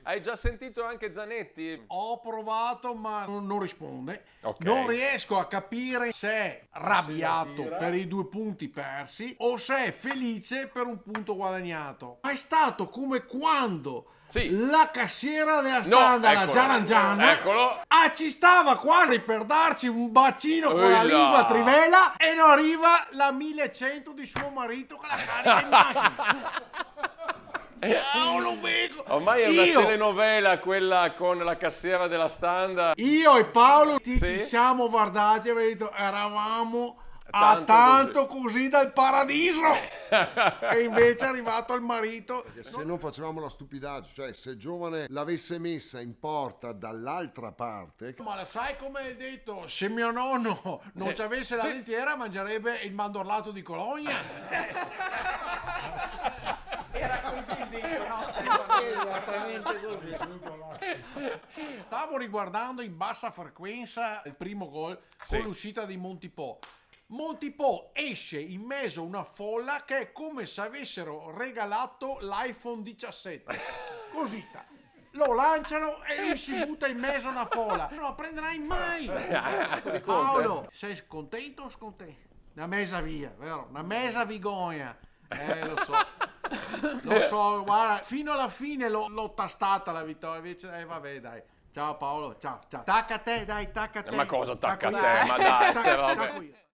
Hai già sentito anche Zanetti? Ho provato ma non risponde. Ok. Non riesco a capire se è arrabbiato per i 2 punti persi o se è felice per un punto guadagnato. Ma è stato come quando Sì. la cassiera della standa, la eccolo. Gianna, Eccolo. ci stava quasi per darci un bacino con la Uilla. lingua a trivela e non arriva la 1100 di suo marito che la carica in macchina. Ormai è una telenovela quella con la cassiera della standa. Io e Paolo Sì? ci siamo guardati e abbiamo detto eravamo a Tanto tanto così dal paradiso e invece è arrivato il marito. Se non facevamo la stupidaggine, cioè se Giovane l'avesse messa in porta dall'altra parte, Ma lo sai come hai detto, se mio nonno non ci avesse la dentiera mangerebbe il mandorlato di Cologna. Era così il detto, no? Esattamente così. Stavo riguardando in bassa frequenza il primo gol con l'uscita di Montipò. Montipò esce in mezzo a una folla che è come se avessero regalato l'iPhone 17. Così. Lo lanciano e lui si butta in mezzo a una folla. Non la prenderai mai. Paolo, sei contento o scontento? Una mesa via, vero? Una mesa vigogna. Lo so. Lo so, guarda, fino alla fine l'ho tastata la vittoria. Invece, vabbè, dai. Ciao Paolo, ciao. Tacca a te, dai, tacca a te. Ma cosa tacca a Tacco te? io. Ma dai, ste Tacco robe. io.